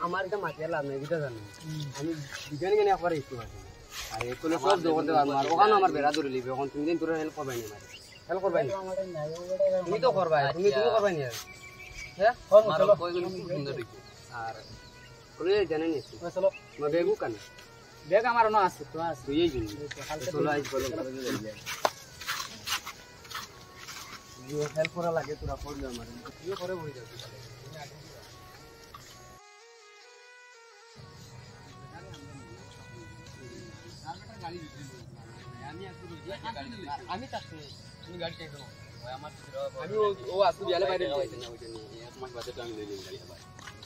আমার এটা মাটিয়া লাভ নাই বুঝতে জানো আমি বিজ্ঞানী কেন একবার একটু আছে আর এগুলো সব জগতে আমার ওখানে আমার বেড়া ধরে লিবে এখন 3 দিন ধরে হেল্প করবাই না হেল্প করবাই না তুমি তো করবাই তুমি করবাই না হ্যাঁ চলো কইগুলো খুব সুন্দর দেখো আর কোনে জানেন নি চলো মা বেগু কান বেগ আমার না আছে তো আছে এই জন্য চলো আজ বলো जो हेल्प करा लगे तोरा पड़ जा मारे ये करे होई जाती गाड़ी আমি তাতে তুমি গাড়ি চাই দাও ওই আমার আমি ও আসু বিয়ালে বাইরে যাইতে না ওইটা নিয়ে এক মাস বাদে তো আমি লই যাই গাড়ি আবার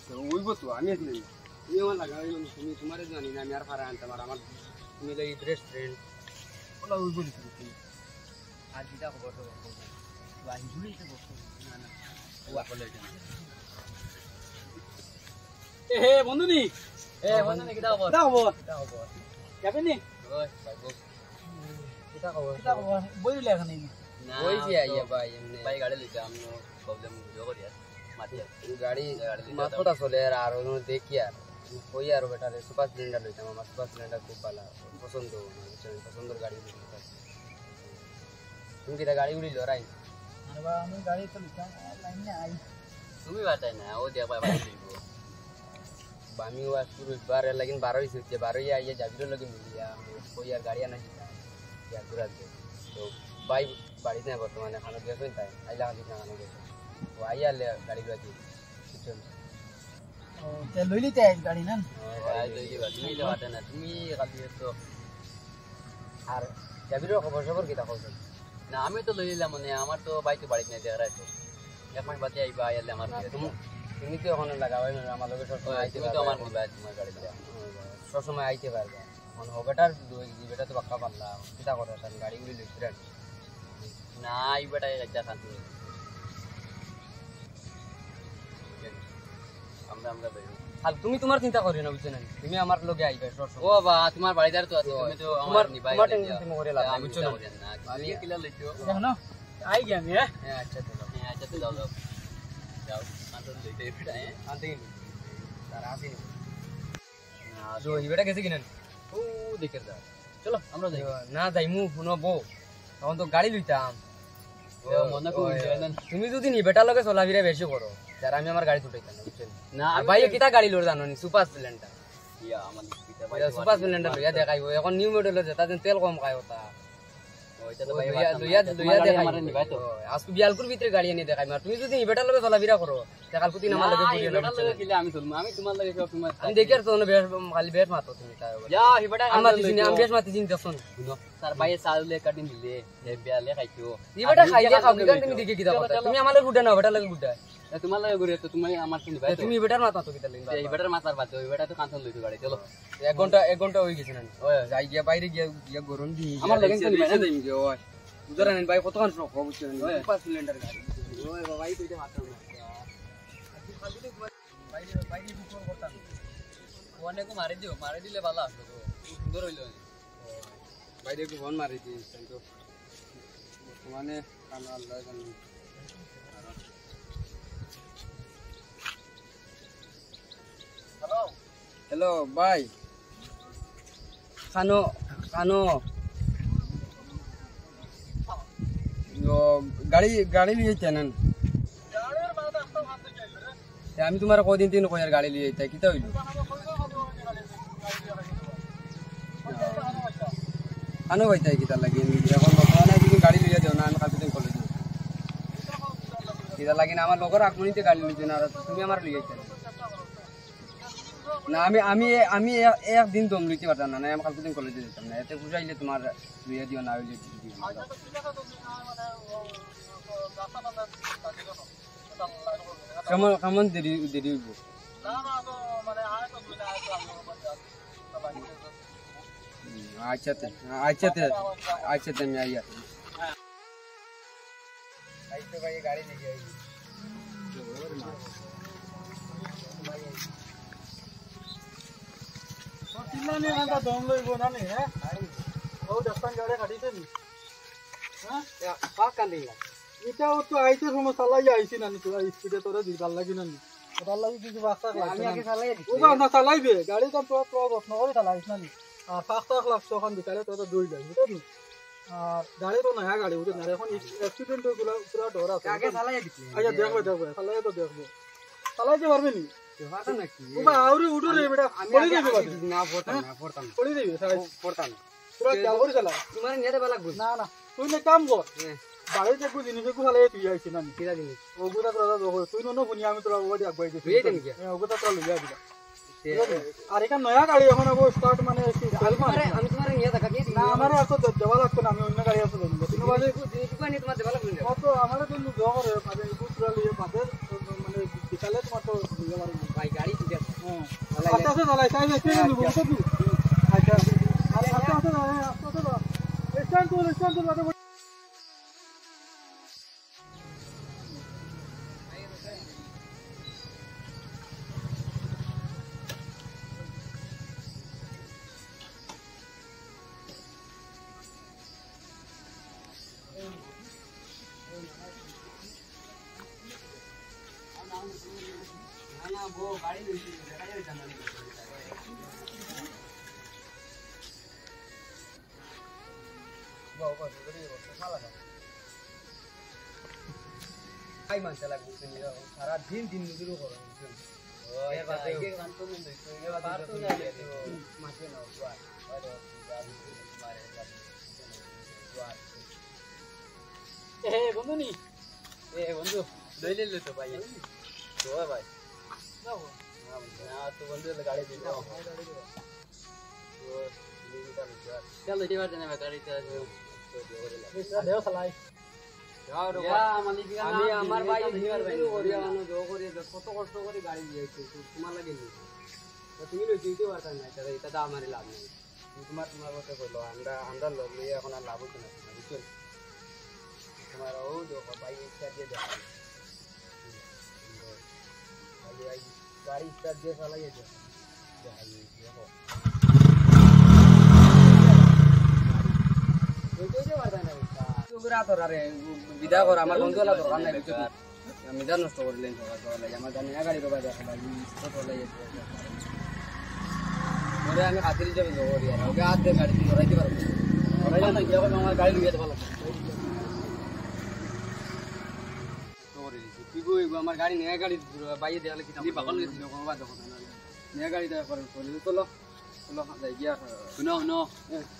তো ওইবো তো আমি আসলে এই আমার লাগাই তুমি তোমারে জানি না আমি আর পারা আনতে আমার তুমি লই বেস্ট ফ্রেন্ড ওলা ওইবো তুমি আর দিদা খবর তো বন্ধু নি কিটা খবর যাবেন নি কিটা খবর বইলে এখন বইছি আইয়া ভাই এমনি ভাই গাড়ি লইতে আমি প্রবলেম হইলো করি আর মাটি গাড়ি মাথা চলে আর ওনো দেখি আর কই আর বেটারে সুপার স্প্লেন্ডার লইতাম আমার সুপার স্প্লেন্ডার খুব ভালো পছন্দের গাড়ি লইতাম তুমি কিটা গাড়ি উড়িল রাই আমি গাড়ি তো লাইন না আই তুমি বাতাই না ও দিয়া ভাই বাড়ি দিব আমি ওয়া শুরু বারে লাগিন 12 হইছে 12 আইয়া যাবির লাগি মিলিয়া কই আর গাড়ি আনা দিতা ইয়া ঘুরা দে তো ভাই বাড়ি না বর্তমানে খানা গেছে তাই আইলা হালি না খানা গেছে ও আইয়া লে গাড়ি লই দি চল ও তে লইলিতে আই গাড়ি না আই লই দিবা তুমি তো বাতাই না তুমি কালি তো আর যাবির খবর কি তা কইছ না আমি তো লইলাম মানে আমার তো বাইক বাড়িতে নাই দেখাই তো এক মাস বাদে আইবা আইলে আমার তুমি তো ওখানে লাগাবাই না আমার লগে সব সময় আইতে তুমি তো আমার নিবা তোমার গাড়িতে সব সময় আইতে পারবা এখন হবেটার বেটা তো বাক্কা পারলা কিটা করে তার গাড়িগুলি লইছিলেন না এই বেটা একটা শান্তি আমরা বেরো আর তুমি তোমার চিন্তা করিও না বুঝছ না তুমি আমার লগে আইবা ও বাবা তোমার বাড়িদার তো আছে তুমি তো আমার নিবাই তোমার টেনশন তুমি করে লাভ আমি বুঝছ না আমি কিলা লইছো দেখো আই গিয়া আমি হ্যাঁ আচ্ছা তো যাও যাও আনতে লইতে ফিটা আনতে নি তার আসি না তো এই বেটা গেছে কিনা ও দেখে যা চলো আমরা যাই না যাই মু শুনো বউ তখন তো গাড়ি লইতাম মনে কই তুমি যদি নি বেটা লগে চলাফিরা বেশি করো যারা আমি আমার গাড়ি তুটাইতাম বুঝছেন না ভাই কিটা গাড়ি লড় জানো নি সুপার স্প্লেন্ডার ইয়া আমার কিটা ভাই সুপার স্প্লেন্ডার লইয়া দেখাইবো এখন নিউ মডেল যেটা তেল কম খায় ওটা ওইটা তো ভাই লইয়া দেখাই আমারে নিবাই তো আজকে বিয়ালপুর ভিতরে গাড়ি এনে দেখাই মার তুমি যদি নি বেটা লগে চলাফিরা করো দেখাল প্রতি আমার লগে বুঝিও না বেটা লগে কিলে আমি চলমু আমি তোমার লগে সব সময় আমি দেখি আর তো খালি বেশ মাতো তুমি তাই যা হি বেটা আমার দিন আমি বেশ মাতি দিন দেখুন শুনো স্যার ভাই সালে কাটিন দিলে এ বিয়ালে খাইছো নি বেটা খাইলে খাও কিগান তুমি দেখি কিটা কথা তুমি আমার লগে গুডা না বেটা লগে গুডা তোমার লগে গুড়ে তো তুমি আমার শুনি ভাই তুমি বেটার মাথা তো কিটা লিন এই বেটার মাথার বাদ ওই বেটা তো কাঁচন লইতো গাড়ি চলো 1 ঘন্টা হই গেছে না ওই যাই গিয়া বাইরে গিয়া গরম দি আমার লগে তো নিবাই না দেই গে ওই উদারা নেন ভাই কতক্ষণ শখ বুঝছেন সুপার স্প্লেন্ডার গাড়ি ওই বাবা এই কইতে মাথা না বাইরে বুক করতাম ওনেকো মারি দিলে ভালো আসতো তো সুন্দর হইলো বাইরে কো ফোন মারি দি কিন্তু মানে কানা আল্লাহ জানে হ্যালো ভাই খানো গাড়ি লিয়ে জানেন আমি তোমার কদিন দিন কয়ার গাড়ি লিয়ে যাই কিতা হইল আনো ভাইতাই কিতা লাগি এখন বর্তমানে তুমি গাড়ি লিয়ে যাও না আমি কালকে দিন কলেজ কিতা লাগি না আমার লগর আপনিতে গাড়ি লিয়ে না তুমি আমার লিয়ে যাই না আমি একদিন দম লইতে পারতাম না আমি কালকে দিন কলেজে যেতাম না এতে বুঝাইলে তোমার লিয়ে দিও না হইলে কেমন দেরি হইব আচ্ছা আমি আইয়া ভাই গাড়ি নিয়ে নানি এটা দম লইব নানি হে ও দস্তান গাড়ি কাটিছে নি হ্যাঁ পাক কান্দিলা এটাও তো আইতে সময় চালাই আইছি নানি তো স্পিডে তোরা দিবার লাগি নানি ওটার লাগি কিছু বাস্তা আমি আগে চালাই দিছি ও বা না চালাইবে গাড়ি তো তো যত্ন করে চালাইছ নানি আর 5 লাখ টাকা দিকালে তো দুই লাখ বুঝলি আর গাড়ি তো নয়া গাড়ি বুঝলি না এখন অ্যাক্সিডেন্ট হইগুলা পুরো ডর আছে আগে চালাই দিছি আচ্ছা দেখবে চালাই তো দেখবে চালাইতে পারবে নি পারতা নাকি ও বা আউরি উঠো রে বেটা পড়ি দেবে বাদে না পড়তাম পড়ি দেবে পড়তাম পুরো খেয়াল করে চালা তোমার নিয়ে দেবা লাগবে না না তুই নে কাম কর বাড়ি দেখবো জিনিসগুলো চালাই তুই আইছি নানি কিরা জিনিস ওগুলা তোরা দেখো তুই ননো শুনি আমি তোরা ওগুলা আগুয়াই দিছি তুই দেন কি ওগুলা তোরা লইয়া দিবা আর এটা নয়া গাড়ি এখন আবো স্টার্ট মানে আমি তোমার নিয়ে দেখা দিয়ে না আমারে এত দেওয়া লাগতো না আমি অন্য গাড়ি আছে দেব তুমি বাজে জিনিস নিয়ে তোমার দেবা লাগবে কত আমারে কিন্তু দেওয়া করে পাবে পুরো লিয়ে পাবে মানে বিকালে তোমার তো লইয়া পারবে ভাই গাড়ি ঠিক আছে হ্যাঁ আচ্ছা আচ্ছা চালাই তাই দেখতে নিব তো তুই আচ্ছা আরে আচ্ছা আচ্ছা স্ট্যান্ড তো বাদে না वो गाड़ी लईছি দেখা যায় জানালি বাবা করে বসে শালা আই মান চালা বুঝতে নি সারা দিন মজুরি করো ও এর বাদে এই কাম তো মন দইছো এর বাদে তো না মাসে না ওয়া আরে মারে ওয়া এ বন্ধু নি বন্ধু দইলে লো তো ভাই তো ভাই যাও না তো বন্ধু গাড়ি দিন না চলো এবার জানা গাড়ি তো দেও চালাই আমি আমার ভাই জো করে কত কষ্ট করে গাড়ি দিয়েছি তোমার লাগে তুমি লই দিতে পারতা না এটা তো আমার লাভ নেই তোমার কথা কইলো আমরা লোক নিয়ে এখন আর লাভ হচ্ছে না বুঝছেন তোমার ও দেখো ভাই স্টার্ট দিয়ে দেখো গাড়ি স্টার্ট দিয়ে চালাইয়ে দেখো দেখো বিদা কর আমার বন্ধু হলা দরকার নাই মিদা নষ্ট করলেন আমার জানি না গাড়ি রোবা দেখা ধরে আমি খাতির যাবে জোর ওকে হাত দিয়ে গাড়ি ধরাইতে পারবো আমার গাড়ি লুয়ে দেওয়া লাগবে আমার গাড়ি নয়া গাড়ি বাইরে দেওয়া লাগি পাগল গেছিল নয়া গাড়ি দেওয়া করে চলো চলো যাই গিয়া শুনো শুনো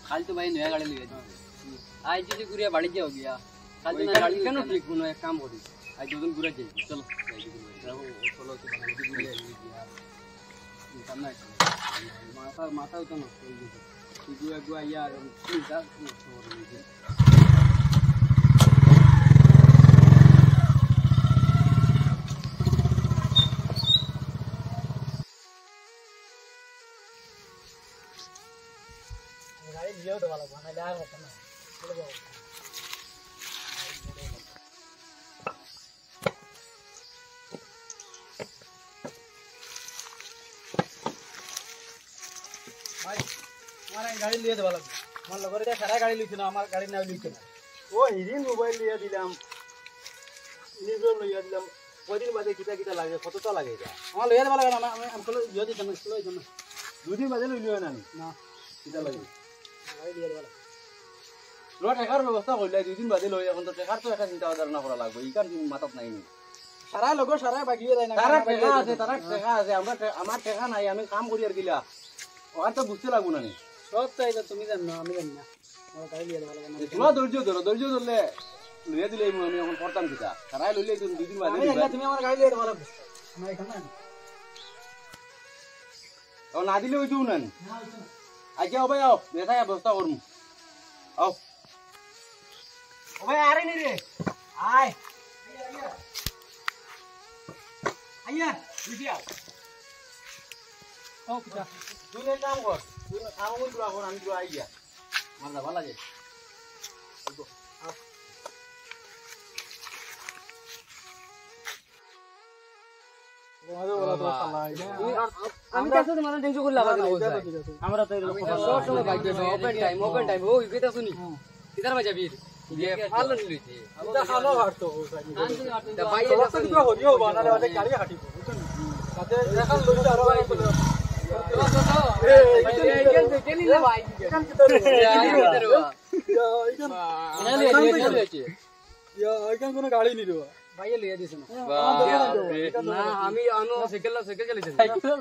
কাল তো ভাই নয়া গাড়ি লিয়ে आज যদি ঘুরে বাড়ি যাও গিয়া কাল তো গাড়ি কেন ঠিক কোনো এক কাম করি আজ দুদিন ঘুরে যাই চলো চলো তো ঘুরে গিয়া সামনে মাথা তো নষ্ট হয়ে গেছে তুই একবার ইয়া আর চিন্তা নষ্ট করে দিয়েছে গাড়ি লিয়েও দেওয়া লাগবে না আর হতো না চলে যাও ভাই আমার গাড়ি লিয়ে দেওয়া লাগবে আমার লগর এটা সারা গাড়ি লিখছে না আমার গাড়ি না লিখছে না ও হিদিন মোবাইল লিয়ে দিলাম নিজেও লইয়া দিলাম কদিন বাদে কিতা কিতা লাগে কতটা লাগে এটা আমার লিয়ে দেওয়া লাগবে না আমি ইয়ে দিতাম না স্কুলে দিতাম না দুদিন বাদে লইলিও না না কিতা লাগে গাড়ি লিয়ে দেওয়া লাগবে লো টেকার ব্যবস্থা করলে দুদিন বাদে লই এখন তো টেকার তো একটা চিন্তা ধারণা করা লাগবে এই কারণ মাথাত নাই নি সারা লগর সারা বাগিয়ে যায় না তারা টেকা আছে আমরা আমার টেকা নাই আমি কাম করি আর গিলা ওখান তো বুঝতে লাগবো না সব চাই তুমি জানো না আমি জানি না আমার গাড়ি লিয়ে দেওয়া লাগবে না তোমার ধৈর্য ধরলে লইয়া দিলে আমি এখন করতাম কিতা তারাই লইলে দুদিন বাদে আমি জানি না তুমি আমার গাড়ি লিয়ে দেওয়া লাগবে আমার এখানে না ও না দিলে ওই না আজকে হবে আও দেখাই ব্যবস্থা করবো আও ও ভাই আরে নি রে আয় আইয়া বিটিয়া ও পিতা তুই কাম কর তুই কাম কই পুরা কর আমি তো আই গিয়া আমার ভালো লাগে তোমাদের বলা তো শালা আমি কাছে তোমার টেনশন করলা বাদ বলছ আমরা তো সব সময় বাইক যাবে ওপেন টাইম ও কইতা শুনি কিদার বাজা বীর ये फाल लইতে এটা খানো হাঁটতো তা ভাই রাস্তা দিকে হরিও বানালে বাদে গাড়ি হাঁটিব বুঝছেন তাতে দেখান লইতে আর আই বলে কোনো গাড়ি নি দেওয়া ভাইয়ে লিয়ে দিছ না না আমি আনো সাইকেল চালিয়েছি সাইকেল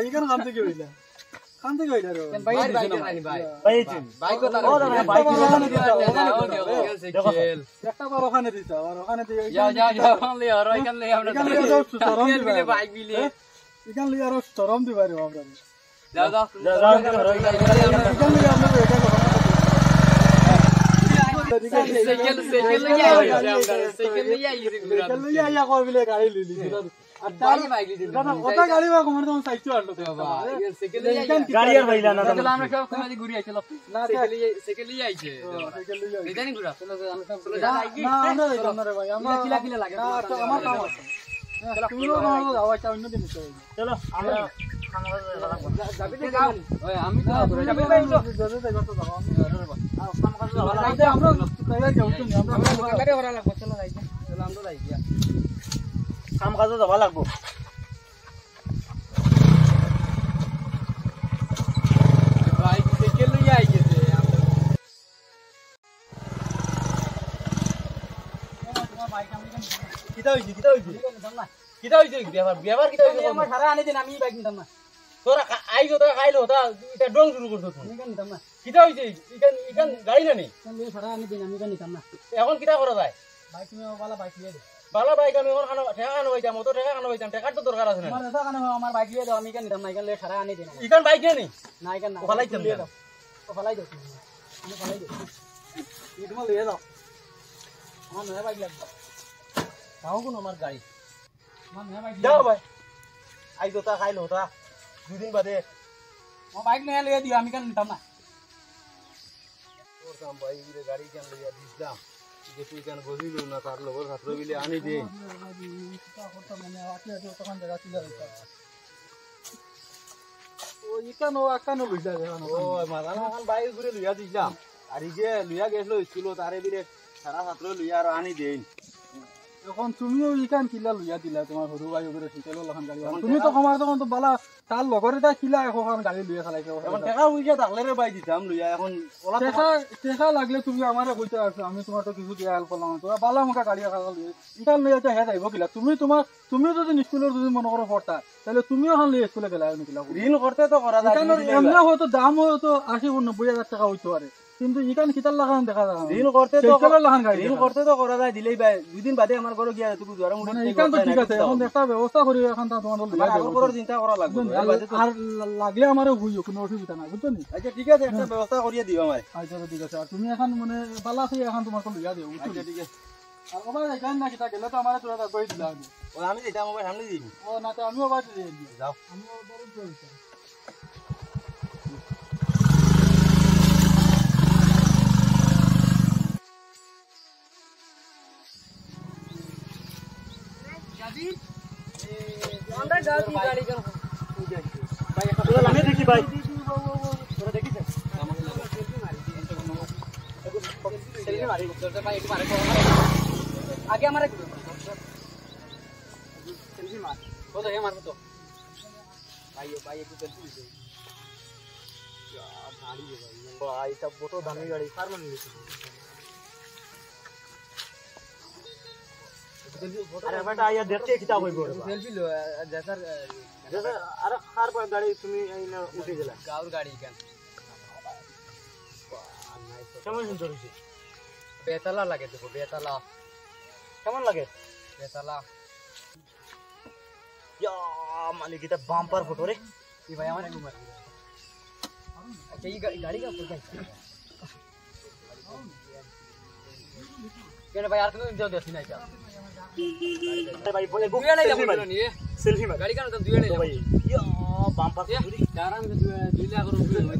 এইখান খান থেকে হইলা খান থেকে হইলা রে ভাই বাইক আনি ভাই বাইক তো ও দাদা বাইক সাইকেল একটা বার ওখানে দিতা আর ওখানে দিয়ে যা লে আর এখান লে আমরা বাইক বিলে এখান লিয়ে আর শরম দিবা রে আমরা যাও সাইকেল লিয়ে আইয়া কই বিলে গাড়ি লিলি আর তার বাইক লিলি দাদা ওটা গাড়ি বা কোমর তো সাইকেল আনলো তো বাবা সাইকেল গাড়ি আর ভাইলা না তাহলে আমরা সব কোমাদি ঘুরি আইছিল না সাইকেল লিয়ে আইছে সাইকেল লিয়ে এদানি ঘুরা চলো চলো না আমরা যাইতাম না রে ভাই আমরা কিলা লাগে না তো আমার কাম আছে তুমিও না যাওয়া চাও অন্য দিন চলো আমরা যাবি তো যাও ওই আমি তো যাবি ভাই তো যদি যাইবা তো যাও আমি কাম কাজ যাওয়া লাগবে আমরা কইরা যাও তো আমরা গাড়ি ভরা লাগবে চলো যাই চলো আমরা যাই গিয়া কাম কাজে যাবা লাগবো বাইক সাইকেল লিয়ে আই গেছে কিটা হইছে ব্যবহার কিটা হইছে আমার সারা আনি দিন আমি বাইক নিতাম না তোরা আইছো তোরা খাইলো তা এটা ডং শুরু করছো আমি কেন নিতাম না কিটা হইছে ইখান গাড়ি না নি আমি সারা আনি দিন আমি কেন নিতাম না এখন কিটা করা যায় বাইক নিয়ে ওলা বাইক লিয়ে দে বালা বাইক আমি এখন ঠেকা খানো হইতাম তো ঠেকা খানো হইতাম ঠেকার তো দরকার আছে না আমার দাদা কানে আমার বাইক লিয়ে দাও আমি কেন নিতাম না কেন লে সারা আনি দিন ইখান বাইক নেই না কেন না ওখালাই তুমি লিয়ে দাও ওখালাই দাও আমি ওখালাই দাও এই তোমার লিয়ে দাও আমার নয়া বাইক লাগবে তাও কোন আমার গাড়ি আমার নয়া বাইক যাও ভাই আইছো তা খাইলো তা দুদিন বাদে আমার বাইক নয়া লিয়ে দিও আমি কেন নিতাম না ওর কাম ভাই ইরে গাড়ি কেন লইয়া দিছলাম যে তুই কেন বলিল না তার লগর ছাত্র বিলে আনি দে তখন জায়গা তুলে ও ইকানো আকানো লইলা দেখানো ও মাদানা খান বাইক ঘুরে লইয়া দিছলাম আর এই যে লইয়া গেছিল স্কুল তারে বিলে সারা ছাত্র লইয়া আর আনি দেন এখন তুমিও ইকান কিলা লইয়া দিলা তোমার সরু ভাই ওপরে শিকালো লখান গাড়ি তুমি তো কমার তখন তো বালা তার লগরে তা কিলা এখন গাড়ি লইয়া খালাইছে এখন টাকা উইয়া থাকলে রে বাই দিতাম লইয়া এখন ওলা টেকা লাগলে তুমি আমারে কইতে আছো আমি তোমার তো কিছু দিয়া হেল্প করলাম তোরা বালা মুখা গাড়ি খালা লইয়া ইকান লইয়া তো হেদ আইব কিলা তুমি যদি স্কুলের যদি মনে করো পড়তা তাহলে তুমিও এখন লইয়া স্কুলে গেলা কিলা ঋণ করতে তো করা যায় এমনি হয়তো দাম হয়তো 80-90,000 টাকা হইতে পারে কিন্তু ইকান কিতার লাগান দেখা যায় ঋণ করতে তো লাগান গাড়ি ঋণ করতে তো করা যায় দিলেই ভাই দুদিন বাদে আমার ঘরে গিয়া তুমি জোরে মুড়ি ইকান তো ঠিক আছে এখন একটা ব্যবস্থা করি এখন তো তোমার লইয়া আগর করার চিন্তা করা লাগবে আর লাগলে আমারে হইও কোনো অসুবিধা নাই বুঝছো নি আচ্ছা ঠিক আছে একটা ব্যবস্থা করিয়ে দিও আমারে আচ্ছা ঠিক আছে আর তুমি এখন মানে বালা আছে এখন তোমার তো লইয়া দিও বুঝছো আচ্ছা ঠিক আছে আর ওবার এখান না কিটা গেলে তো আমারে তোরা কই দিলা ও আমি যেটা মোবাইল সামনে দিই ও না তো আমিও বাড়ি দিয়ে দিই যাও আমিও বড় কইছি আমরা গাড়ি কেন ভাই একটা বলা আমি দেখি ভাই তোরা দেখিস সেলফি মারি করতে ভাই একটু মারে আগে আমারে সেলফি মার ও তো মারবো তো ভাই একটু সেলফি দে গাড়ি দে ভাই এটা বড় দামি গাড়ি কার মানে নিছি আরে বেটা আয়া দেখতে কিতা হইব সেলফি লো যাসার আরে কার গাড়ি তুমি আইনা উঠে গেলা গাউর গাড়ি কেন কেমন সুন্দর হইছে বেতালা লাগে দেখো বেতালা কেমন লাগে বেতালা ইয়া মালিক এটা বাম্পার ফটো রে এই ভাই আমার একটু মার আচ্ছা এই গাড়ি का কোথায় কেন ভাই আর কোনো ইন্টারভিউ দেছি না এটা ভাই বলে দুয়ে নাই যাবো নি সেলফি মার গাড়ি কেন তো দুয়ে নাই যাবো ভাই ইয়া বাম্পার ফটো রে আরাম से দুই লাখ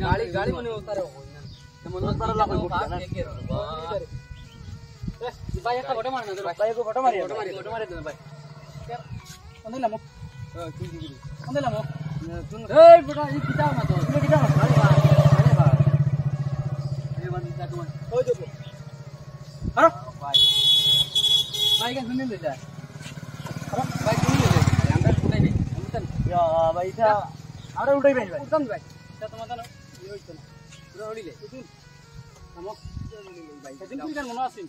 গাড়ি গাড়ি মনে উতারে হয় না মনে উতারে লাখ ভাই একটা ফটো মার না ভাই ভাই ফটো মারি ফটো মারি দেন ভাই অন্দিলা মোক তুই দিবি অন্দিলা মোক এই বড়া এই কিতা না তো তুমি কিটা মাছ আরে ভাই এই বাদ দিতা তোমার ওই দেখো আরে ভাই ভাই কেন শুনে লই যা ভাই শুনে লই আমরা শুনাই নেই আমতন ইয়া ভাই এটা আমরা উঠাই ভাই উঠতাম ভাই এটা তোমার জানো এই হইতো না পুরো হলিলে শুন আমক ভাই সেদিন কি জান মনে আছে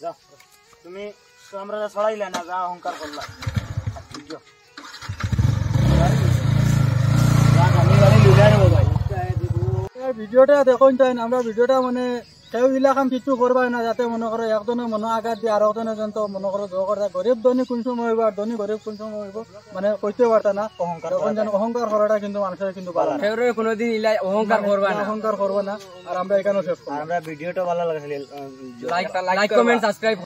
যাও তুমি তো আমরা ছড়াইলে না যা অহংকার করলা ভিডিওটা দেখুন তাই আমরা ভিডিওটা মানে কেউ ইলাকান কিছু করবাই না যাতে মনে করো একজনে মনে আঘাত দিয়ে আর একজনে যেন তো মনে করো জোর করে গরিব ধনী কোন সময় হইব আর ধনী গরিব কোন সময় হইব মানে কইতে পারতা না অহংকার তখন যেন অহংকার করাটা কিন্তু মানুষের কিন্তু ভালো না ফেররে কোনোদিন ইলা অহংকার করবা না অহংকার করবো না আর আমরা এখানে শেষ করবো আমরা ভিডিওটা ভালো লাগে লাইক কমেন্ট সাবস্ক্রাইব